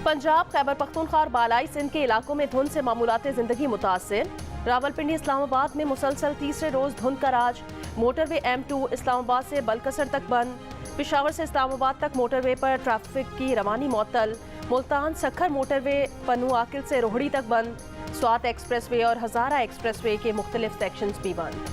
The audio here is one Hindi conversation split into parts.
पंजाब, खैबर पख्तूनख्वा और बालाई सिंध के इलाकों में धुंध से मामूलात जिंदगी मुतासिर। रावलपिंडी इस्लामाबाद में मुसलसल तीसरे रोज धुंध का राज। मोटरवे M2 इस्लामाबाद से बलकसर तक बंद। पेशावर से इस्लामाबाद तक मोटरवे पर ट्रैफिक की रवानी मुअत्तल। मुल्तान सखर मोटरवे पन्नू आकिल से रोहड़ी तक बंद। स्वात एक्सप्रेसवे और हजारा एक्सप्रेसवे के मुख्तलिफ सेक्शंस भी बंद।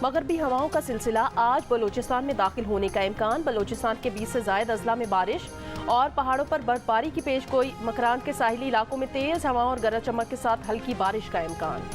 मगरबी हवाओं का सिलसिला आज बलूचिस्तान में दाखिल होने का इम्कान। बलूचिस्तान के 20 से ज्यादा अजला में बारिश और पहाड़ों पर बर्फबारी की पेशगोई। मकरान के साहिली इलाकों में तेज हवाओं और गरज चमक के साथ हल्की बारिश का इम्कान।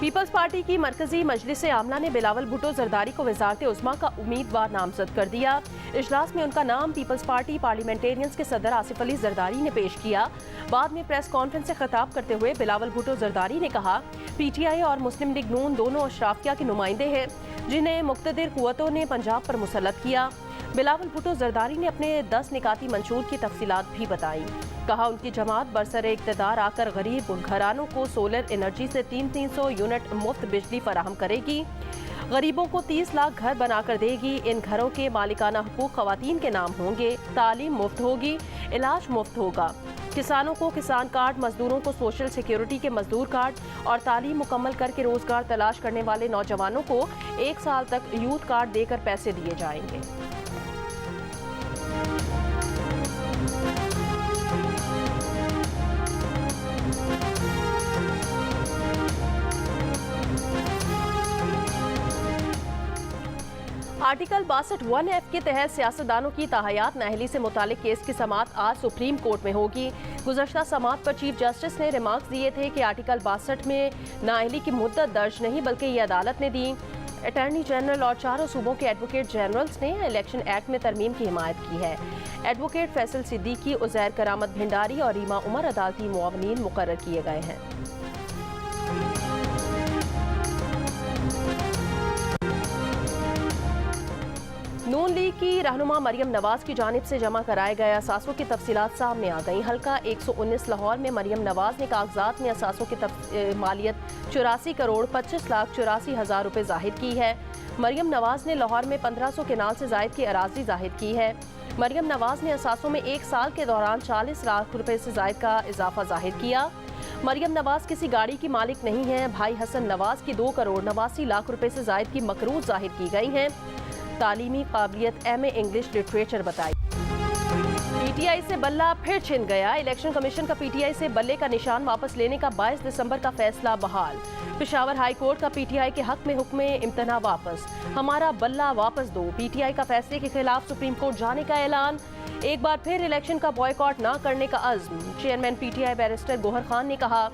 पीपल्स पार्टी की मरकजी मजलिस आमला ने बिलावल भुट्टो जरदारी को वजारत उज़्मा का उम्मीदवार नामजद कर दिया। इजलास में उनका नाम पीपल्स पार्टी पार्लियामेंटेरियंस के सदर आसिफ अली जरदारी ने पेश किया। बाद में प्रेस कॉन्फ्रेंस से खिताब करते हुए बिलावल भुट्टो जरदारी ने कहा, PTI और मुस्लिम लीग नून दोनों अशराफिया के नुमाइंदे हैं जिन्हें मुक़्तदिर कुव्वतों ने पंजाब पर मुसल्लत किया। बिलावल भुट्टो जरदारी ने अपने 10 निकाती मंशूर की तफसीलात भी बताई। कहा, उनकी जमात बरसर इक़्तिदार आकर गरीब घरानों को सोलर एनर्जी से 300 यूनिट मुफ्त बिजली फराहम करेगी। गरीबों को 30 लाख घर बनाकर देगी। इन घरों के मालिकाना हुकूक खवातीन के नाम होंगे। तालीम मुफ्त होगी, इलाज मुफ्त होगा। किसानों को किसान कार्ड, मजदूरों को सोशल सिक्योरिटी के मजदूर कार्ड और तालीम मुकम्मल करके रोजगार तलाश करने वाले नौजवानों को 1 साल तक यूथ कार्ड देकर पैसे दिए जाएंगे। आर्टिकल 62(1)F के तहत सियासतदानों की ताहयात नाअहली से मुतालिक केस की समाअत आज सुप्रीम कोर्ट में होगी। गुज़श्ता समाअत पर चीफ जस्टिस ने रिमार्क्स दिए थे कि आर्टिकल 62 में नाअहली की मुद्दत दर्ज नहीं बल्कि ये अदालत ने दी। अटॉर्नी जनरल और चारों सूबों के एडवोकेट जनरल्स ने इलेक्शन एक्ट में तरमीम की हिमायत की है। एडवोकेट फैसल सिद्दीकी, उज़ैर करामत भिंडारी और रीमा उमर अदालती मुआवनीन मुकर्रर किए गए हैं। नून लीग की रहनुमा मरियम नवाज की जानिब से जमा कराए गए असासों की तफसीलात सामने आ गई। हल्का 119 लाहौर में मरियम नवाज ने कागजात में असासों की मालियत 84 करोड़ 25 लाख 84 हज़ार रुपये जाहिर की है। मरियम नवाज ने लाहौर में 1500 केनाल से जायद की अराजी जाहिर की है। मरियम नवाज ने असासों में 1 साल के दौरान 40 लाख रुपये से जायद का इजाफा जाहिर किया। मरियम नवाज किसी गाड़ी की मालिक नहीं है। भाई हसन नवाज की 2 करोड़ 89 लाख रुपये से जायद की मकरूज जाहिर की गई हैं। तालीमी काबिलियत MA इंग्लिश लिटरेचर बताई। PTI से बल्ला फिर छिन गया। इलेक्शन कमीशन का PTI से बल्ले का निशान वापस लेने का 22 दिसंबर का फैसला बहाल। पेशावर हाई कोर्ट का PTI के हक में हुक्म इम्तना वापस। हमारा बल्ला वापस दो। PTI का फैसले के खिलाफ सुप्रीम कोर्ट जाने का ऐलान। एक बार फिर इलेक्शन का बॉयकॉट न करने का अज़्म। Chairman PTI barrister Gohar Khan ने कहा,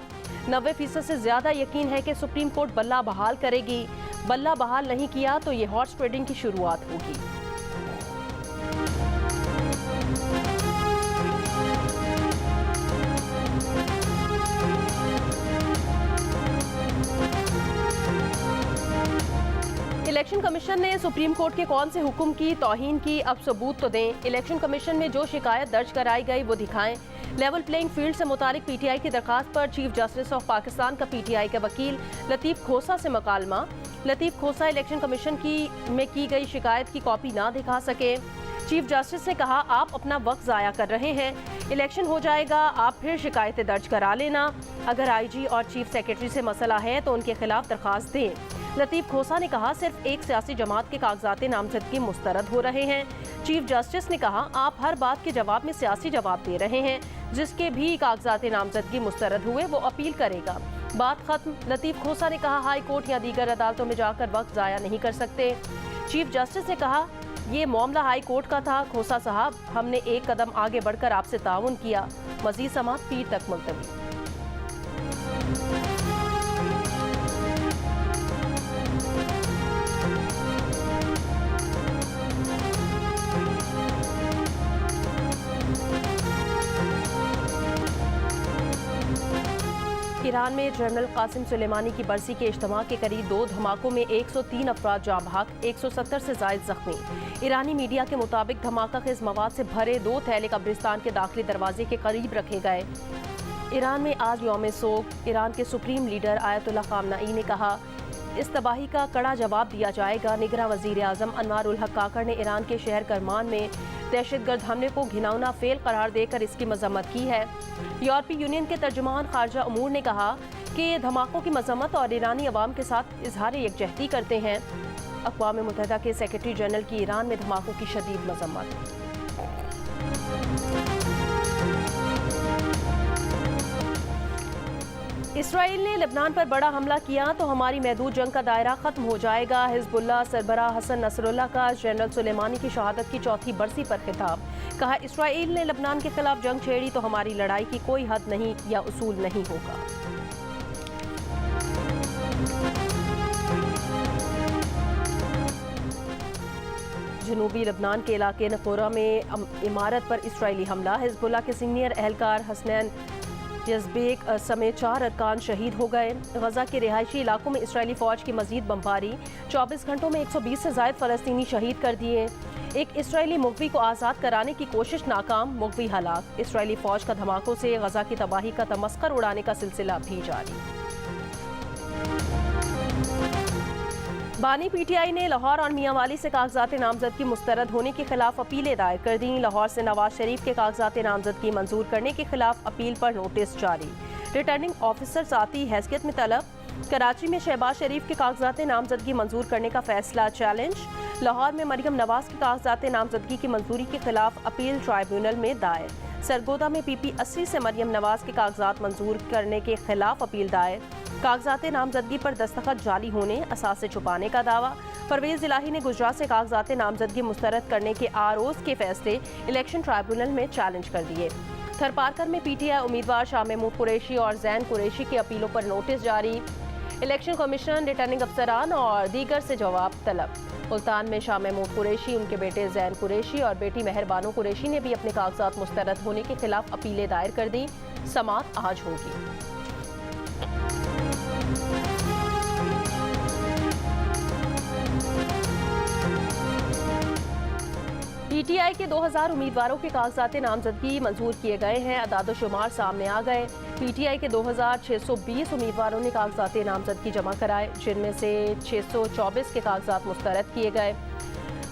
90% से ज्यादा यकीन है कि सुप्रीम कोर्ट बल्ला बहाल करेगी। बल्ला बहाल नहीं किया तो ये हॉर्स ट्रेडिंग की शुरुआत होगी। इलेक्शन कमीशन ने सुप्रीम कोर्ट के कौन से हुक्म की तौहीन की, अब सबूत तो दें। इलेक्शन कमीशन में जो शिकायत दर्ज कराई गई वो दिखाएं। लेवल प्लेइंग फील्ड से मुतालिक PTI की दरखास्त पर चीफ जस्टिस ऑफ पाकिस्तान का PTI के वकील लतीफ़ खोसा से मुकालमा। लतीफ़ खोसा इलेक्शन कमीशन में की गई शिकायत की कॉपी ना दिखा सके। चीफ जस्टिस ने कहा, आप अपना वक्त ज़ाया कर रहे हैं। इलेक्शन हो जाएगा, आप फिर शिकायतें दर्ज करा लेना। अगर IG और चीफ सेक्रेटरी से मसला है तो उनके खिलाफ दरखास्त दें। लतीफ़ खोसा ने कहा, सिर्फ एक सियासी जमात के कागजात नामजदगी मुस्तरद हो रहे हैं। चीफ जस्टिस ने कहा, आप हर बात के जवाब में सियासी जवाब दे रहे हैं। जिसके भी कागजात नामजदगी मुस्तरद हुए वो अपील करेगा। बात खत्म। लतीफ़ खोसा ने कहा, हाई कोर्ट या दीगर अदालतों में जाकर वक्त ज़ाया नहीं कर सकते। चीफ जस्टिस ने कहा, ये मामला हाई कोर्ट का था। खोसा साहब, हमने एक कदम आगे बढ़कर आपसे ताउन किया। मज़ीद समाअत पीर तक मुलतवी। ईरान में जनरल कासिम सुलेमानी की बरसी के इज्तिमा के करीब 2 धमाकों में 103 अफराद जाँ बहक, 170 से जायद जख्मी। ईरानी मीडिया के मुताबिक धमाका खेज मवाद से भरे 2 थैले कब्रिस्तान के दाखिली दरवाजे के करीब रखे गए। ईरान में आज यौम सोग। ईरान के सुप्रीम लीडर आयतुल्लाह खामनाई ने कहा, इस तबाही का कड़ा जवाब दिया जाएगा। निगरां वज़ीर आज़म अनवार उल हक काकर ने ईरान के शहर करमान में दहशतगर्द हमले को घिनौना फेल करार देकर इसकी मजम्मत की है। यूरोपीय यूनियन के तर्जुमान खारजा उमूर ने कहा कि ये धमाकों की मजम्मत और ईरानी अवाम के साथ इजहार यकजहती करते हैं। अक़वाम मुत्तहिदा के सेक्रेटरी जनरल की ईरान में धमाकों की शदीद मजम्मत। इसराइल ने लेबनान पर बड़ा हमला किया तो हमारी महदूद जंग का दायरा खत्म हो जाएगा। हिजबुल्लाह सरबराह हसन नसरुल्लाह का जनरल सुलेमानी की शहादत की चौथी बरसी पर खिताब। कहा, इसराइल ने लेबनान के खिलाफ जंग छेड़ी तो हमारी लड़ाई की कोई हद नहीं या उसूल नहीं होगा। जनूबी लेबनान के इलाके नकोरा में इमारत पर इसराइली हमला। हिजबुल्लाह के सीनियर एहलकार हसनैन यज़बेक समेत 4 अरकान शहीद हो गए। गजा के रिहायशी इलाकों में इसराइली फौज की मजीद बमबारी। 24 घंटों में 120 से ज़ायद फ़लस्तीनी शहीद कर दिए। एक इसराइली मुगवी को आज़ाद कराने की कोशिश नाकाम, मुगवी हलाक। इसराइली फौज का धमाकों से गजा की तबाही का तमस्कर उड़ाने का सिलसिला भी जारी। बानी पीटीआई ने लाहौर और मियांवाली से कागजात नामजदगी मुस्तरद होने के खिलाफ अपीलें दायर कर दी। लाहौर से नवाज शरीफ के कागजात नामजदगी मंजूर करने के खिलाफ अपील पर नोटिस जारी। रिटर्निंग ऑफिसर साथी हैसियत में तलब। कराची में शहबाज शरीफ के कागजात नामजदगी मंजूर करने का फैसला चैलेंज। लाहौर में मरियम नवाज के कागजात नामजदगी की मंजूरी के खिलाफ अपील ट्राइब्यूनल में दायर। सरगोदा में PP 80 से मरियम नवाज के कागजात मंजूर करने के खिलाफ अपील दायर। कागजात नामजदगी पर दस्तखत जाली होने, असासे छुपाने का दावा। परवेज इलाही ने गुजरात से कागजात नामजदगी मुस्तरद करने के ROs के फैसले इलेक्शन ट्राइब्यूनल में चैलेंज कर दिए। थरपारकर में PTI उम्मीदवार शाह महमूद कुरैशी और जैन कुरैशी की अपीलों पर नोटिस जारी। इलेक्शन कमीशन, रिटर्निंग अफसरान और दीगर से जवाब तलब। मुल्तान में शाह महमूद कुरैशी, उनके बेटे जैन कुरैशी और बेटी मेहरबानो कुरैशी ने भी अपने कागजात मुस्तरद होने के खिलाफ अपीलें दायर कर दी। समाअत आज होगी। PTI के 2000 उम्मीदवारों के कागजात नामजदगी मंजूर किए गए हैं। अदाद-ओ-शुमार सामने आ गए। PTI के 2620 उम्मीदवारों ने कागजात नामजदगी जमा कराए, जिनमें से 624 के कागजात मुस्तरद किए गए।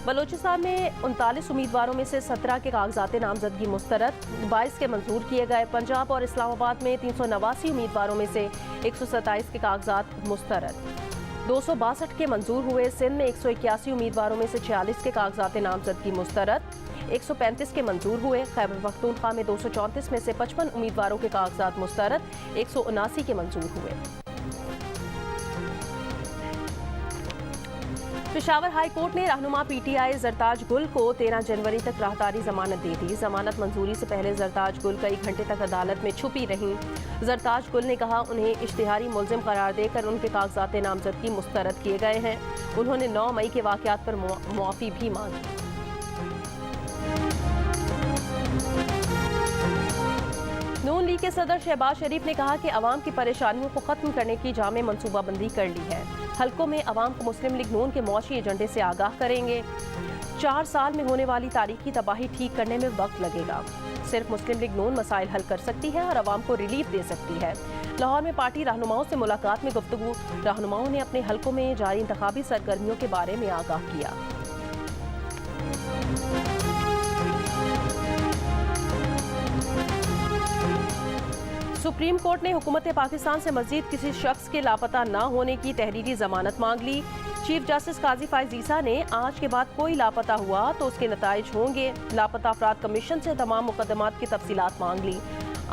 बलोचिस्तान में 39 उम्मीदवारों में से 17 के कागजात नामजदगी मुस्तरद, 22 के मंजूर किए गए। पंजाब और इस्लामाबाद में 389 उम्मीदवारों में से 127 के कागजात मुस्तरद, 262 के मंजूर हुए। सिंध में 181 उम्मीदवारों में से 46 के कागजात नामजदगी मुस्तरद, 135 के मंजूर हुए। खैबर पख्तूनख्वा में 234 में से 55 उम्मीदवारों के कागजात मुस्तरद, 179 के मंजूर हुए। पेशावर हाई कोर्ट ने रहनुमा PTI जरताज गुल को 13 जनवरी तक राहदारी जमानत दे दी। जमानत मंजूरी से पहले जरताज गुल कई घंटे तक अदालत में छुपी रहीं। जरताज गुल ने कहा, उन्हें इश्तिहारी मुलजिम करार देकर उनके कागजात नामजदगी मुस्तरद किए गए हैं। उन्होंने 9 मई के वाक़यात पर मुआफ़ी भी मांगी। नून लीग के सदर शहबाज शरीफ ने कहा कि अवाम की परेशानियों को खत्म करने की जामे मनसूबाबंदी कर ली है। हलकों में अवाम को मुस्लिम लीग नून के मौशी एजेंडे से आगाह करेंगे। 4 साल में होने वाली तारीखी तबाही ठीक करने में वक्त लगेगा। सिर्फ मुस्लिम लीग नून मसाइल हल कर सकती है और अवाम को रिलीफ दे सकती है। लाहौर में पार्टी रहनुमाओं से मुलाकात में गुफ्तगू। रहनुमाओं ने अपने हलकों में जारी इंतखाबी सरगर्मियों के बारे में आगाह किया। सुप्रीम कोर्ट ने हुकूमत पाकिस्तान से मजीद किसी शख्स के लापता न होने की तहरीरी जमानत मांग ली। चीफ जस्टिस काजी फाइज ईसा ने आज के बाद कोई लापता हुआ तो उसके नताइज होंगे। लापता अफराद कमीशन से तमाम मुकदमात की तफसीलात मांग ली।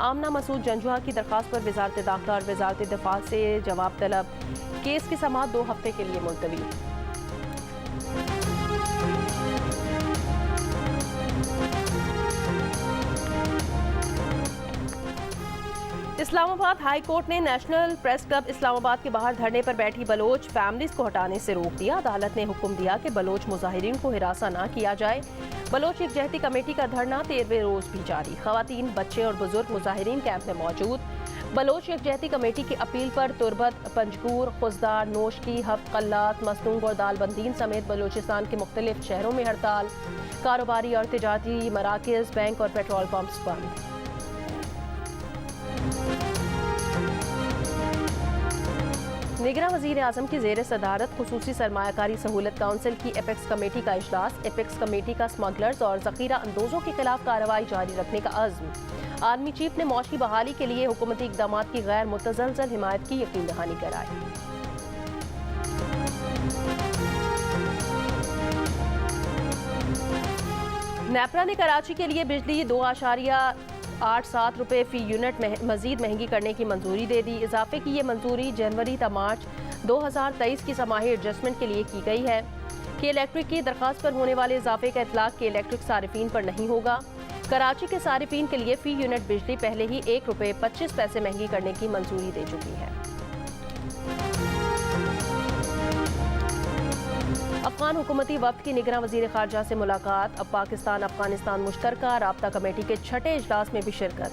आमना मसूद जंजुआ की दरख्वास्त पर वजारत दाखिला और वजारत दिफा से जवाब तलब। केस की समाअत 2 हफ्ते के लिए मुलतवी। इस्लामाबाद हाई कोर्ट ने नेशनल प्रेस क्लब इस्लामाबाद के बाहर धरने पर बैठी बलोच फैमिलीज को हटाने से रोक दिया। अदालत ने हुक्म दिया कि बलोच मुजाहिरीन को हिरासा न किया जाए। बलोच यकजहती कमेटी का धरना 13वें रोज भी जारी। खवातीन, बच्चे और बुजुर्ग मुजाहिरीन कैंप में मौजूद। बलोच यकजहती कमेटी की अपील पर तुरबत, पंजगूर, खुजदार, नोशकी, हब, कल्लात, मस्तूंग और दालबंदीन समेत बलोचिस्तान के मुख्तलिफ शहरों में हड़ताल। कारोबारी और तिजारती मराकज़, बैंक और पेट्रोल पंप्स बंद। निगरां वज़ीर आज़म की ज़ेर सदारत खुसूसी सरमायाकारी सहूलत काउंसिल की एपेक्स कमेटी का इजलास। एपेक्स कमेटी का स्मगलर्स और ज़ख़ीरा अंदोज़ों के खिलाफ कार्रवाई जारी रखने का अज़्म। आर्मी चीफ ने मौशी बहाली के लिए हुकूमती इक़दामात की गैर मुतज़लज़ल हिमायत की यकीन दहानी कराई। नेपरा ने कराची के लिए बिजली 2.87 रुपये फ़ी यूनिट मज़ीद महंगी करने की मंजूरी दे दी। इजाफे की ये मंजूरी जनवरी ta मार्च 2023 की समाही एडजस्टमेंट के लिए की गई है कि इलेक्ट्रिक की दरख्वास्त पर होने वाले इजाफे का इतलाक के इलेक्ट्रिक सारिफीन पर नहीं होगा। कराची के सारिफीन के लिए फ़ी यूनिट बिजली पहले ही 1 रुपये 25 पैसे महंगी करने की मंजूरी दे चुकी है। अफगान हुकूमती वफ्द की निगरां वज़ीर ख़ारजा से मुलाकात। अब पाकिस्तान अफगानिस्तान मुश्तरका राब्ता कमेटी के छठे इजलास में भी शिरकत।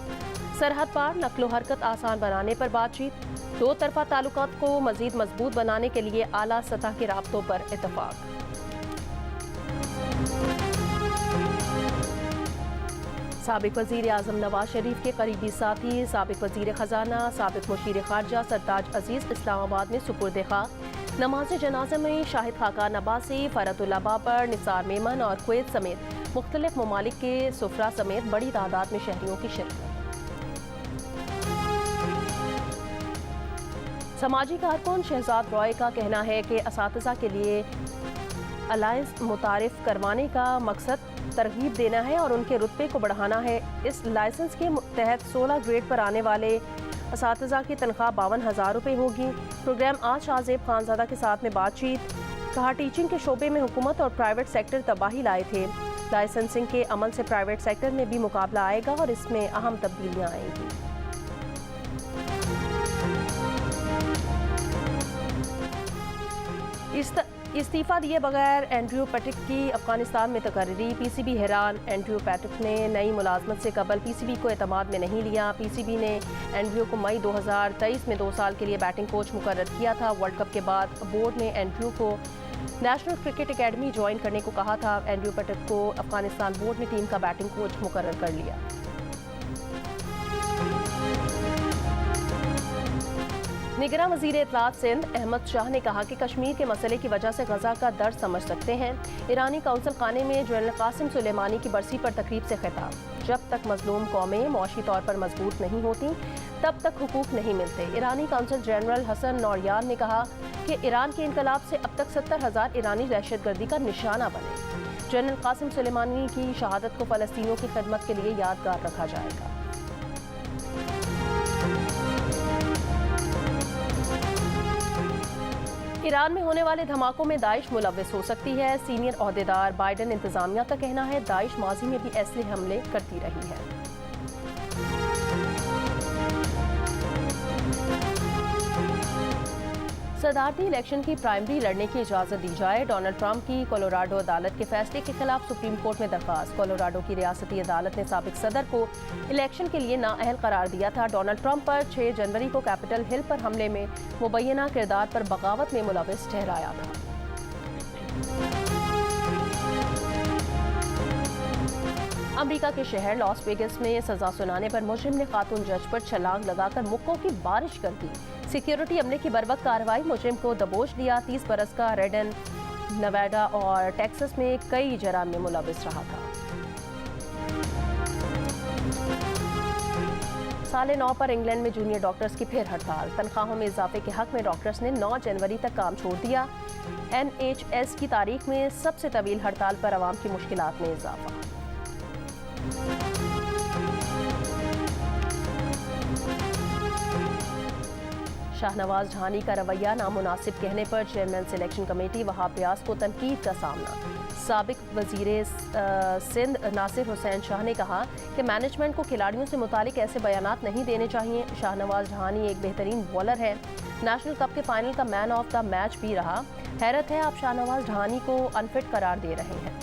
सरहद पार नक्लो हरकत आसान बनाने पर बातचीत। दो तरफा ताल्लुकात को मज़ीद मजबूत बनाने के लिए आला सतह के राब्तों पर इत्तफाक। साबिक वज़ीर आज़म नवाज शरीफ के करीबी साथी साबिक वज़ीर ख़जाना साबिक मुशीर ख़ारजा सरताज अजीज़ इस्लामाबाद में सुपुर्द खाक। नमाज जनाजा में शाहिद खाकान अब्बासी, फ़रतुल्लाह बाबर, निसार मेमन और कुवैत समेत मुख्तलिफ ममालिक के सुफरा समेत बड़ी तादाद में शहरियों की शिरकत। समाजी कारकुन शहजाद रॉय का कहना है कि असातिज़ा के लिए अलायंस मुतारिफ करवाने का मकसद तरगीब देना है और उनके रुतबे को बढ़ाना है। इस लाइसेंस के तहत 16 ग्रेड पर आने वाले असातिज़ा की तनख्वाह 52,000 रुपये होगी। प्रोग्राम आज शाहजेब खानज़ादा के साथ में बातचीत। कहा, टीचिंग के शोबे में हुकूमत और प्राइवेट सेक्टर तबाही लाए थे। लाइसेंसिंग के अमल से प्राइवेट सेक्टर में भी मुकाबला आएगा और इसमें अहम तब्दीलियाँ आएंगी। इस्तीफ़ा दिए बगैर एंड्रयू पैट्रिक की अफगानिस्तान में तकर्री। पीसीबी हैरान। एंड्रयू पैट्रिक ने नई मुलाजमत से कबल पीसीबी को एतमाद में नहीं लिया। पीसीबी ने एंड्रयू को मई 2023 में 2 साल के लिए बैटिंग कोच मुकर्रर किया था। वर्ल्ड कप के बाद बोर्ड ने एंड्रयू को नेशनल क्रिकेट अकेडमी ज्वाइन करने को कहा था। एंड्रयू पैट्रिक को अफगानिस्तान बोर्ड ने टीम का बैटिंग कोच मुकर्रर कर लिया। निगरां वज़ीर इत्तलात सिंध अहमद शाह ने कहा कि कश्मीर के मसले की वजह से गजा का दर्द समझ सकते हैं। ईरानी काउंसिल खाने में जनरल कासिम सुलेमानी की बरसी पर तकरीब से खिताब। जब तक मजलूम कौमें मौशी तौर पर मजबूत नहीं होती तब तक हुकूक नहीं मिलते। ईरानी काउंसिल जनरल हसन नौरियान ने कहा कि ईरान के इनकलाब से अब तक 70,000 ईरानी दहशतगर्दी का निशाना बने। जनरल कासिम सुलेमानी की शहादत को फ़लस्तीनियों की खिदमत के लिए यादगार रखा जाएगा। ईरान में होने वाले धमाकों में दाइश मुलव्विस हो सकती है। सीनियर ओहदेदार बाइडन इंतजामिया का कहना है दाइश माजी में भी ऐसे हमले करती रही है। सदारती इलेक्शन की प्राइमरी लड़ने की इजाज़त दी जाए। डोनाल्ड ट्रंप की कोलोराडो अदालत के फैसले के खिलाफ सुप्रीम कोर्ट में दरख्वास्त। कोलोराडो की रियासती अदालत ने साबिक सदर को इलेक्शन के लिए नाअहल करार दिया था। डोनाल्ड ट्रंप पर 6 जनवरी को कैपिटल हिल पर हमले में मुबैना किरदार पर बगावत में मुलव्विस ठहराया था। अमेरिका के शहर लॉस वेगस में सजा सुनाने पर मुजरिम ने खातून जज पर छलांग लगाकर मुक्कों की बारिश कर दी। सिक्योरिटी अमले की बर्वक्त कार्रवाई मुजरिम को दबोच लिया। 30 बरस का रेडन नवाडा और टेक्सास में कई जराम में मुलव्विस रहा था। साले 9 पर इंग्लैंड में जूनियर डॉक्टर्स की फिर हड़ताल। तनख्वाहों में इजाफे के हक में डॉक्टर्स ने 9 जनवरी तक काम छोड़ दिया। NHS की तारीख में सबसे तवील हड़ताल पर आवाम की मुश्किलात में इजाफा। शाहनवाज ढानी का रवैया नामुनासिब कहने पर chairman selection committee Wahab Riaz को तनकीद का सामना। साबिक वजीर सिंध नासिर हुसैन शाह ने कहा कि मैनेजमेंट को खिलाड़ियों से मुतालिक ऐसे बयानात नहीं देने चाहिए। शाहनवाज ढानी एक बेहतरीन बॉलर है, नेशनल कप के फाइनल का मैन ऑफ द मैच भी रहा। हैरत है आप शाहनवाज ढानी को अनफिट करार दे रहे हैं।